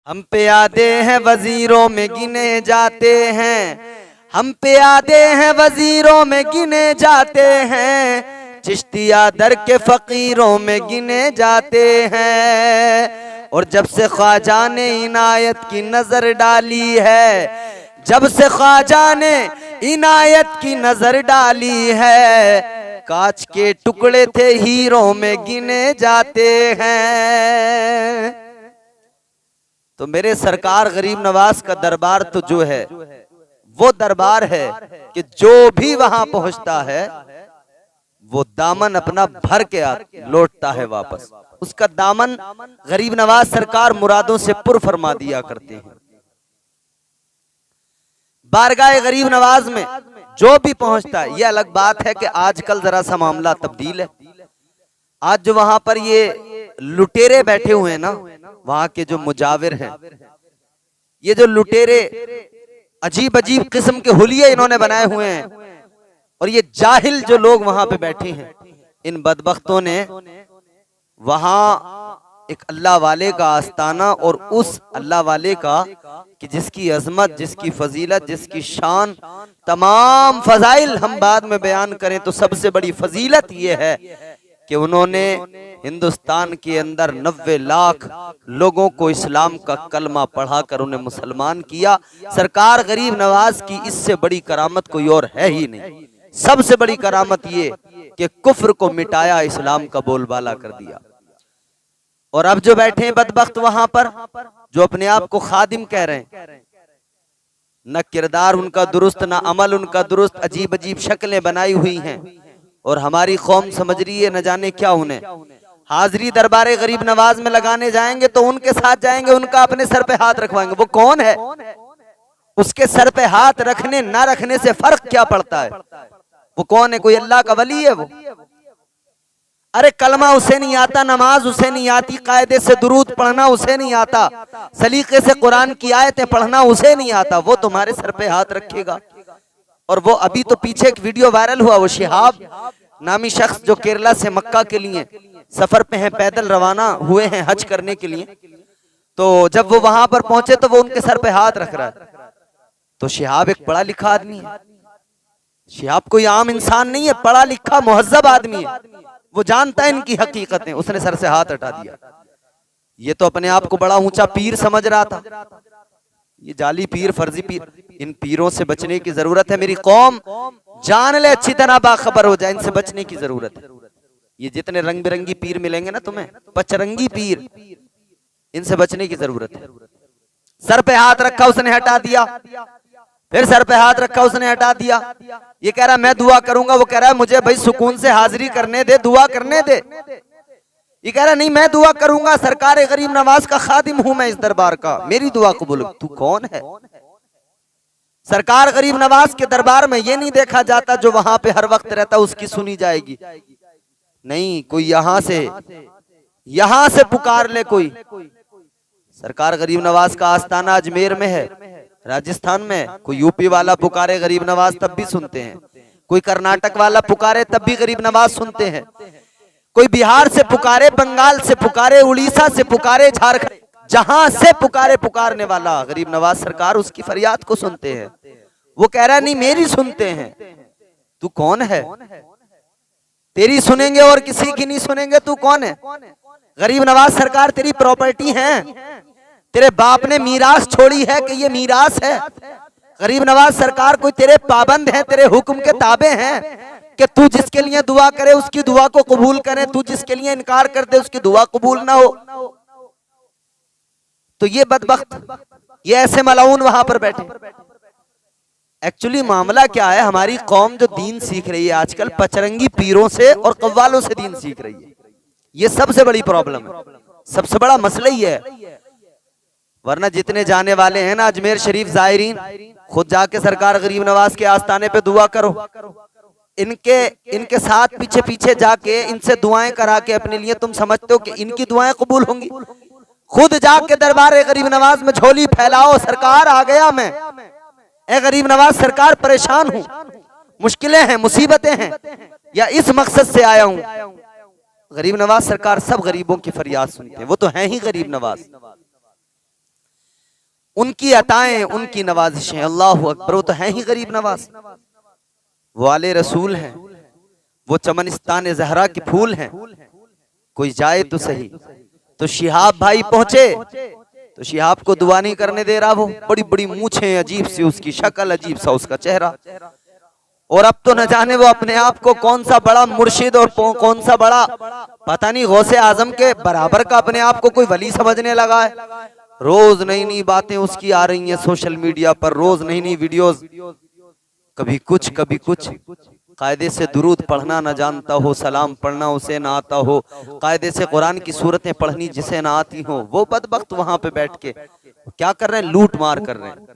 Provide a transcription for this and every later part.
हम पे आदे हैं वजीरों में गिने जाते हैं, हम पे आदे हैं वजीरों में गिने जाते हैं, चिश्तिया दर के फकीरों में गिने जाते हैं। और जब से ख्वाजा ने इनायत की नजर डाली है, जब से ख्वाजा ने इनायत की नजर डाली है, कांच के टुकड़े थे हीरों में गिने जाते हैं। तो मेरे सरकार गरीब नवाज का दरबार तो जो है वो दरबार है कि जो भी वहां पहुंचता है वो दामन अपना भर के लौटता है वापस। उसका दामन गरीब नवाज सरकार मुरादों से पुर फरमा दिया करते हैं। बारगाह गरीब नवाज में जो भी पहुंचता है, ये अलग बात है कि आजकल जरा सा मामला तब्दील है। आज जो वहां पर ये लुटेरे बैठे हुए हैं ना, वहां के जो मुजाविर हैं, ये जो लुटेरे अजीब अजीब किस्म के हुलिये इन्होंने बनाए हुए हैं, और ये जाहिल जो लोग वहां पे बैठे हैं, इन बदबख्तों ने वहां एक अल्लाह वाले का आस्ताना, और उस अल्लाह वाले का कि जिसकी अजमत, जिसकी फजीलत, जिसकी शान, तमाम फजाइल हम बाद में बयान करें तो सबसे बड़ी फजीलत ये है कि उन्होंने हिंदुस्तान के अंदर 90 लाख लोगों को इस्लाम का कलमा पढ़ाकर उन्हें मुसलमान किया। सरकार गरीब नवाज की इससे बड़ी करामत कोई और है ही नहीं। सबसे बड़ी करामत ये कि कुफ्र को मिटाया, इस्लाम का बोलबाला कर दिया। और अब जो बैठे हैं बदबख्त वहां पर, जो अपने आप को खादिम कह रहे हैं, न किरदार उनका दुरुस्त, न अमल उनका दुरुस्त, अजीब अजीब शक्लें बनाई हुई हैं, और हमारी कौम समझ रही है न जाने क्या उन्हें। हाजिरी दरबारे गरीब नवाज में लगाने जाएंगे तो उनके साथ जाएंगे, उनका अपने सर पे हाथ रखवाएंगे। वो कौन है? उसके सर पे हाथ रखने ना रखने से फर्क क्या पड़ता है? वो कौन है? कोई अल्लाह का वली है वो? अरे कलमा उसे नहीं आता, नमाज उसे नहीं आती, कायदे से दुरूद पढ़ना उसे नहीं आता, सलीके से कुरान की आयतें पढ़ना उसे नहीं आता, वो तुम्हारे सर पे हाथ रखेगा। और वो अभी तो पीछे एक वीडियो वायरल हुआ, वो शिहाब नामी शख्स जो केरला से मक्का के लिए सफर पे हैं, पैदल रवाना हुए हैं हज करने के लिए, तो जब वो वहां पर पहुंचे तो वो उनके सर पे हाथ रख रहा है। तो शिहाब एक पढ़ा लिखा आदमी है, शिहाब कोई आम इंसान नहीं है, पढ़ा लिखा मुहज्जब आदमी है, वो जानता है इनकी हकीकतें, उसने सर से हाथ हटा दिया। ये तो अपने आप को बड़ा ऊंचा पीर समझ रहा था। ये जाली पीर, फर्जी पीर, इन पीरों से बचने की जरूरत है। मेरी कौम जान ले, अच्छी तरह बाखबर हो जाए, इनसे बचने की जरूरत है। ये जितने रंग बिरंगी पीर मिलेंगे ना तुम्हें, पचरंगी पीर, इनसे बचने की जरूरत है। सर पे हाथ रखा, उसने हटा दिया, फिर सर पे हाथ रखा, उसने हटा दिया। ये कह रहा मैं दुआ करूंगा, वो कह रहा है मुझे भाई सुकून से हाजिरी करने दे, दुआ करने दे। ये कह रहा नहीं मैं दुआ करूंगा, सरकार गरीब नवाज का खादिम हूं मैं इस दरबार का, मेरी दुआ कबूल। तू कौन है? सरकार गरीब नवाज के दरबार में ये नहीं देखा जाता जो वहां पे हर वक्त रहता उसकी सुनी जाएगी, नहीं, कोई यहां से पुकार ले कोई। सरकार गरीब नवाज का आस्थाना अजमेर में है, राजस्थान में, कोई यूपी वाला पुकारे गरीब नवाज तब भी सुनते हैं, कोई कर्नाटक वाला पुकारे तब भी गरीब नवाज सुनते हैं, कोई बिहार से पुकारे, बंगाल से पुकारे, उड़ीसा से पुकारे, झारखंड, जहां से पुकारे, पुकारने वाला गरीब नवाज सरकार उसकी फरियाद को सुनते हैं। वो कह रहा नहीं मेरी सुनते हैं। तू कौन है? तेरी सुनेंगे और किसी की नहीं सुनेंगे, तू कौन है? गरीब नवाज सरकार तेरी प्रॉपर्टी है, तेरे बाप ने मीरास छोड़ी है कि ये मीरास है। गरीब नवाज सरकार कोई तेरे पाबंद है, तेरे हुक्म के ताबे हैं कि तू जिसके लिए दुआ करे उसकी दुआ को कबूल करे, तू जिसके लिए इनकार कर दे उसकी दुआ कबूल ना हो। तो ये बदबख्त, ये ऐसे मलाउन वहां पर बैठे। एक्चुअली मामला क्या है, हमारी कौम जो दीन सीख रही है आजकल पचरंगी पीरों से और कव्वालों से दीन सीख रही है, ये सबसे बड़ी प्रॉब्लम है, सबसे बड़ा मसला ही है। वरना जितने जाने वाले हैं ना अजमेर शरीफ जायरीन, खुद जाके सरकार गरीब नवाज के आस्थाने पे दुआ करो, इनके साथ पीछे पीछे जाके इनसे दुआएं करा के अपने लिए तुम समझते हो कि इनकी दुआएं कबूल होंगी? खुद जाके दरबार गरीब नवाज में झोली फैलाओ, सरकार आ गया मैं, ए गरीब नवाज सरकार परेशान हूं, मुश्किलें हैं, मुसीबतें हैं, या इस मकसद से आया हूं। गरीब नवाज सरकार सब गरीबों की फरियाद सुनते हैं, वो तो हैं ही गरीब नवाज। उनकी अताएं, उनकी नवाजिशें। अल्लाह अकबर, वो तो हैं ही गरीब नवाज, वो आले रसूल हैं, वो चमनिस्तान जहरा के फूल हैं। कोई जाए तो सही। तो शिहाब भाई पहुंचे तो शिहाब को दुआ नहीं करने दे रहा। वो बड़ी बड़ी मूछें, अजीब सी उसकी शक्ल, अजीब सा उसका चेहरा। और अब तो न जाने वो अपने आप को कौन सा बड़ा मुर्शिद और कौन सा बड़ा पता नहीं गौसे आजम के बराबर का अपने आप को कोई वली समझने लगा है। रोज नई नई बातें उसकी आ रही हैं सोशल मीडिया पर, रोज नई नई वीडियोस, कभी कुछ कभी कुछ। कायदे से दुरूद पढ़ना न जानता हो, सलाम पढ़ना उसे ना आता हो, कायदे से कुरान की सूरतें पढ़नी जिसे ना आती हो, वो बदबख्त वहां पे बैठ के क्या कर रहे हैं, लूट मार कर रहे हैं।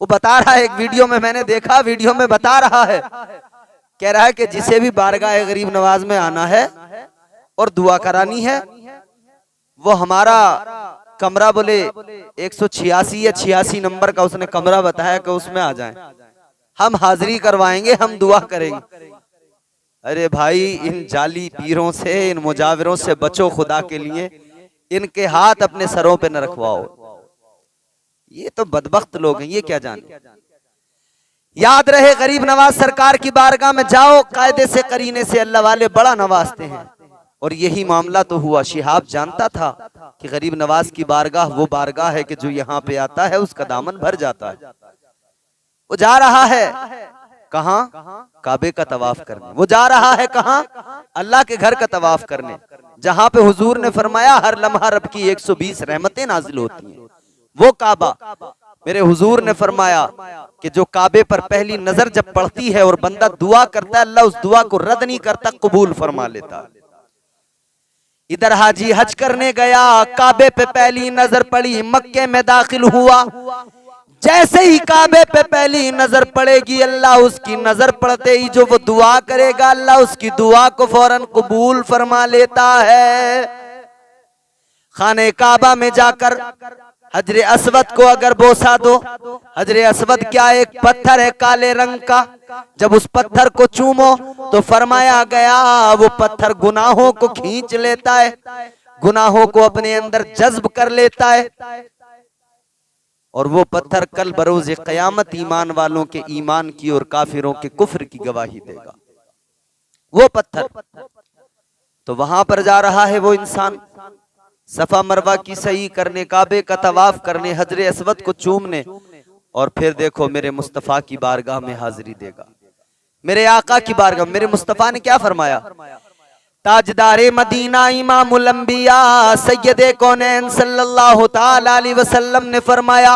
वो बता रहा है, एक वीडियो में मैंने देखा, वीडियो में बता रहा है, कह रहा है कि जिसे भी बारगाह गरीब नवाज में आना है और दुआ करानी है, वो हमारा कमरा बोले 186 या 86 नंबर का उसने कमरा बताया कि उसमें आ जाएं, हम हाजिरी करवाएंगे, हम दुआ करेंगे। अरे भाई, इन जाली पीरों से, इन मुजाविरों से बचो खुदा के लिए, इनके हाथ अपने सरों पे न रखवाओ। ये तो बदबख्त लोग हैं, ये क्या जाने। याद रहे, गरीब नवाज सरकार की बारगाह में जाओ, कायदे से करीने से अल्लाह वाले बड़ा नवाजते हैं। और यही मामला तो हुआ। शिहाब जानता था कि गरीब नवाज की बारगाह वो बारगाह है कि जो यहाँ पे आता है उसका दामन भर जाता है। वो जा रहा है कहाँ? काबे का तवाफ करने। वो जा रहा है कहाँ? अल्लाह के घर का तवाफ करने, जहां पे हुजूर ने फरमाया हर लम्हा रब की 120 रहमतें नाजिल होती हैं। वो काबा, मेरे हुजूर ने फरमाया कि जो काबे पर पहली नजर जब पड़ती है और बंदा दुआ करता है, अल्लाह उस दुआ को रद्द नहीं करता, कबूल फरमा लेता। इधर हाजी हज करने गया, काबे पे पहली नजर पड़ी, मक्के में दाखिल हुआ। जैसे ही काबे पे पहली नजर पड़ेगी, अल्लाह उसकी नजर पड़ते ही जो वो दुआ करेगा, अल्लाह उसकी दुआ को फौरन कबूल फरमा लेता है। खाने काबा में जाकर हजरे अस्वद को अगर बोसा दो, हजरे अस्वद क्या एक पत्थर है काले रंग का, जब उस पत्थर को चूमो तो फरमाया गया वो पत्थर गुनाहों को खींच लेता है, गुनाहों को अपने अंदर जज्ब कर लेता है। और वो पत्थर कल बरोज़े क़यामत ईमान वालों के ईमान की और काफिरों के कुफ्र की गवाही देगा। वो पत्थर तो वहां पर जा रहा है वो इंसान, सफा मरवा की सही करने, काबे का तवाफ करने, हजरे अस्वद को चूमने, और फिर देखो मेरे मुस्तफ़ा की बारगाह में हाजिरी देगा। मेरे आका की बारगाह, मेरे मुस्तफ़ा ने क्या फरमाया? ताजदारे मदीना इमामुल अंबिया सैयदे कौनैन सल्लल्लाहु ताला अलैहि वसल्लम ने फरमाया,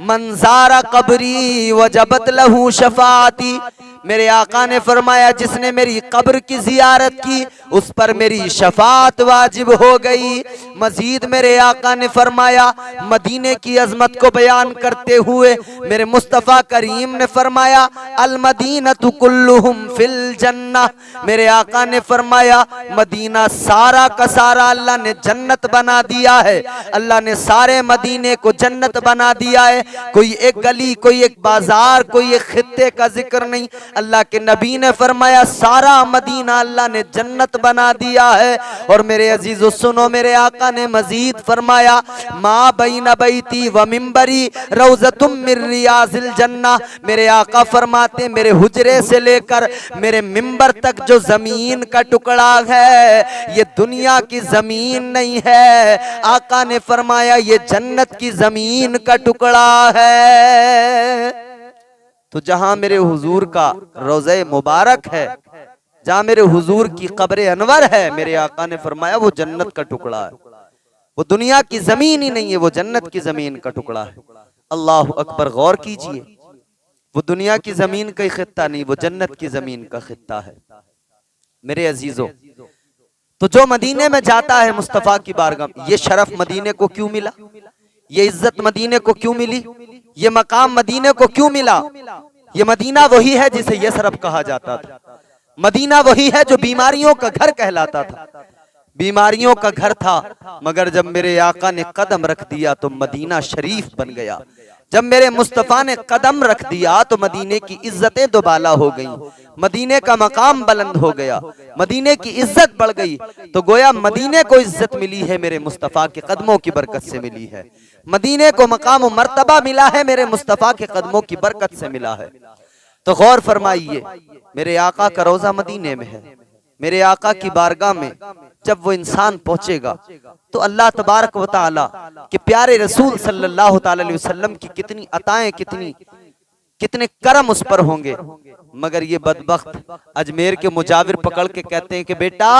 मंजारा कब्री वजबत लहू शफाती। मेरे आका ने फरमाया, जिसने मेरी कब्र की जियारत की उस पर मेरी शफात वाजिब हो गई। मजीद मेरे आका ने फरमाया, मदीने की अजमत को बयान करते हुए मेरे मुस्तफ़ा करीम ने फरमाया, अल मदीनतु कुल्लुहुम फिल जन्नह। मेरे आका ने फरमाया, मदीना सारा का सारा अल्लाह ने जन्नत बना दिया है, अल्लाह ने सारे मदीने को जन्नत बना दिया है। कोई एक गली, कोई एक बाजार, कोई एक खित्ते का जिक्र नहीं। अल्लाह के नबी ने फरमाया, सारा मदीना अल्लाह ने जन्नत बना दिया है। और मेरे अजीजों सुनो, मेरे आका ने मजीद फरमाया, माँ बैना बैती व मिंबरी रौज़तुम मिन रियाज़िल जन्नह। मेरे आका फरमाते, मेरे हुजरे से लेकर मेरे मिंबर तक जो जमीन का टुकड़ा है, ये दुनिया की जमीन नहीं है। आका ने फरमाया, ये जन्नत की जमीन का टुकड़ा है। तो जहां मेरे हुजूर का रोज़े मुबारक है, जहां मेरे हुजूर की कब्र अनवर है, मेरे आका ने फरमाया वो जन्नत का टुकड़ा है। वो दुनिया की जमीन ही नहीं है, वो जन्नत की जमीन का टुकड़ा है। अल्लाह अकबर, गौर कीजिए, वो दुनिया की जमीन का खित्ता नहीं, वो जन्नत की जमीन का खित्ता है। मेरे अजीजों, तो जो मदीने में जाता है मुस्तफ़ा की बारगाह, ये शरफ मदीने को क्यों मिला, ये इज्जत मदीने को क्यों मिली, ये मकाम मदीने को क्यों मिला? ये मदीना वही है जिसे यसरब कहा जाता था, मदीना वही है जो बीमारियों का घर कहलाता था। बीमारियों का घर था, मगर जब मेरे आका ने कदम रख दिया तो मदीना शरीफ बन गया। जब मेरे मुस्तफ़ा ने कदम रख दिया तो मदीने की इज्जतें दोबाला हो गईं, मदीने का मकाम बुलंद हो गया, मदीने की इज्जत बढ़ गई। तो गोया मदीने को इज्जत मिली है मेरे मुस्तफ़ा के कदमों की बरकत से मिली है। मदीने को मकाम मर्तबा मिला है मेरे मुस्तफ़ा के कदमों की बरकत से मिला है। तो गौर फरमाइए, मेरे आका का रोजा मदीने में है, मेरे आका की बारगाह में जब वो इंसान पहुंचेगा तो अल्लाह तबारक व तआला के प्यारे रसूल सल्लल्लाहु ताला अलैहि वसल्लम की कितनी अताएं, कितने करम उस पर होंगे। मगर ये बदबख्त अजमेर के मुजाविर पकड़ के कहते हैं कि बेटा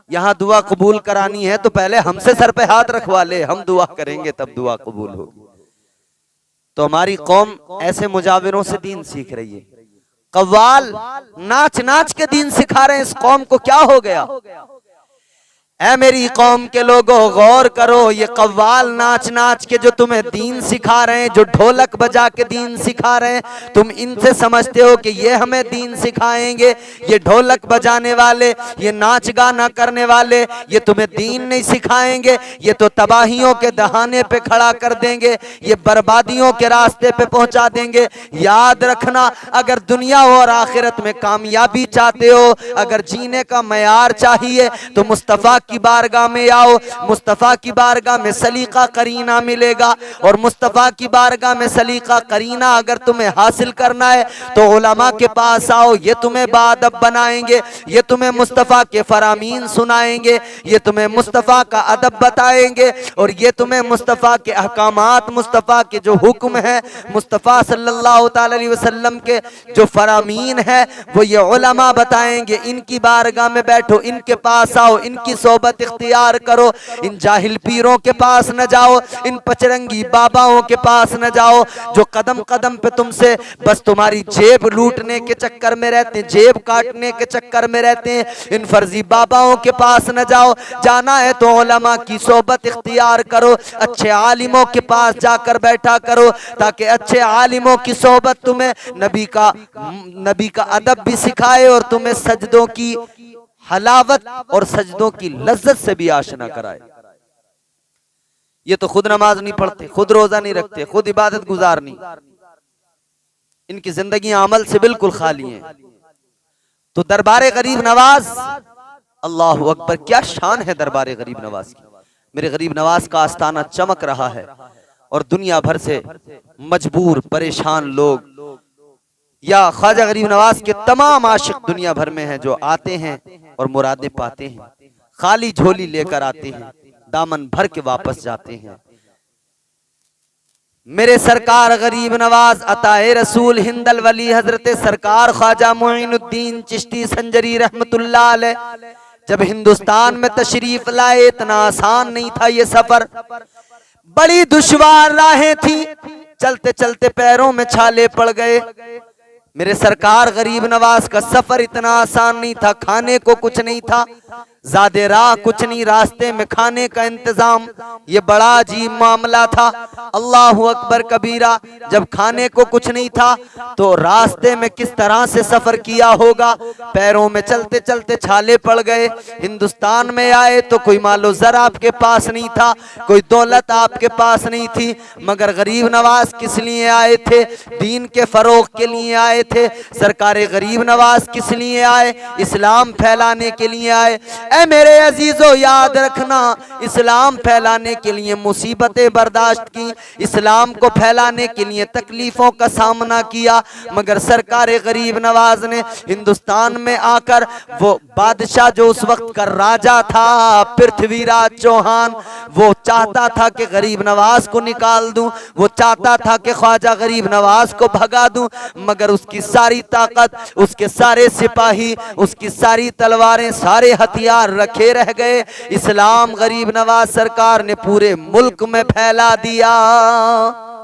यहाँ दुआ कबूल करानी है तो पहले हमसे सर पे हाथ रखवा ले, हम दुआ करेंगे तब दुआ कबूल होगी। तो हमारी कौम ऐसे मुजाविरों से दीन सीख रही है। कव्वाल नाच नाच के दीन सिखा रहे हैं इस कौम को, क्या हो गया? ऐ मेरी कौम के लोगों गौर करो, ये कव्वाल नाच नाच के जो तुम्हें दीन सिखा रहे हैं, जो ढोलक बजा के दीन सिखा रहे हैं, तुम इनसे समझते हो कि ये हमें दीन सिखाएंगे। ये ढोलक बजाने वाले, ये नाच गाना करने वाले, ये तुम्हें दीन नहीं सिखाएंगे, ये तो तबाहियों के दहाने पे खड़ा कर देंगे, ये बर्बादियों के रास्ते पे पहुंचा देंगे। याद रखना, अगर दुनिया और आखिरत में कामयाबी चाहते हो, अगर जीने का मयार चाहिए तो मुस्तफ़ा की बारगाह में आओ। मुस्तफ़ा की बारगाह में सलीका करीना मिलेगा, और मुस्तफ़ा की बारगाह में सलीका करीना अगर तुम्हें हासिल करना है तो उलमा के पास आओ। ये तुम्हें बाअदब बनाएंगे, ये तुम्हें मुस्तफ़ा के फरामीन सुनाएंगे, ये तुम्हें मुस्तफ़ा का अदब बताएंगे, और ये तुम्हें मुस्तफ़ा के अहकामात, मुस्तफ़ा के जो हुक्म है, मुस्तफ़ा सल्लल्लाहु ताला अलैहि वसल्लम के जो फरामीन है, वो ये उलमा बताएंगे। इनकी बारगाह में बैठो, इनके पास आओ, इनकी सोबत इख्तियार करो। इन जाहिल पीरों के पास न जाओ, इन पचरंगी बाबाओं के पास न जाओ जो कदम कदम पे तुमसे बस तुम्हारी जेब लूटने के चक्कर में रहते हैं, जेब काटने के चक्कर में रहते हैं। इन फर्जी बाबाओं के पास न जाओ, जाना है तो उलमा की सोबत इख्तियार करो, अच्छे आलिमों के पास जाकर बैठा करो, ताकि अच्छे आलिमों की सोबत तुम्हें नबी का अदब भी सिखाए और तुम्हें सजदों की हलावत और सजदों की लज्जत से भी आशना कराए। ये तो खुद नमाज नहीं पढ़ते, खुद रोजा नहीं रखते, खुद इबादत गुजार नहीं, इनकी जिंदगी अमल से बिल्कुल खाली है। तो दरबारे गरीब नवाज, अल्लाहु अकबर, क्या शान है दरबारे गरीब नवाज की। मेरे गरीब नवाज का आस्थाना चमक रहा है, और दुनिया भर से मजबूर परेशान लोग या ख्वाजा गरीब नवाज के तमाम आशिक दुनिया भर में हैं, जो आते हैं और मुरादें पाते हैं, खाली झोली लेकर आते हैं, दामन भर के वापस जाते हैं। मेरे सरकार गरीब नवाज अताए रसूल हिंदल वली हजरत सरकार ख्वाजा मोइनुद्दीन चिश्ती संजरी रहमतुल्लाह अलैह जब हिंदुस्तान में तशरीफ लाए, इतना आसान नहीं था ये सफर, बड़ी दुश्वार राहें थी, चलते चलते पैरों में छाले पड़ गए। मेरे सरकार गरीब नवाज का सफर इतना आसान नहीं था, खाने को कुछ नहीं था, ज़्यादा राह कुछ नहीं, रास्ते में खाने का इंतजाम, ये बड़ा अजीब मामला था। अल्लाहु अकबर कबीरा, जब खाने को कुछ नहीं था तो रास्ते में किस तरह से सफर किया होगा। पैरों में चलते चलते छाले पड़ गए। हिंदुस्तान में आए तो कोई मालो ज़र आपके पास नहीं था, कोई दौलत आपके पास नहीं थी, मगर गरीब नवाज किस लिए आए थे? दीन के फरोग के लिए आए थे। सरकार गरीब नवाज किस लिए आए? इस्लाम फैलाने के लिए आए। ऐ मेरे अजीजों, याद रखना, इस्लाम फैलाने के लिए मुसीबतें बर्दाश्त की, इस्लाम को फैलाने के लिए तकलीफों का सामना किया, मगर सरकार गरीब नवाज ने हिंदुस्तान में आकर, वो बादशाह जो उस वक्त का राजा था पृथ्वीराज चौहान, वो चाहता था कि गरीब नवाज को निकाल दूं, वो चाहता था कि ख्वाजा गरीब नवाज को भगा दूं, मगर उसकी सारी ताकत, उसके सारे सिपाही, उसकी सारी तलवारें, सारे हथियार रखे रह गए। इस्लाम गरीब नवाज सरकार ने पूरे मुल्क में फैला दिया।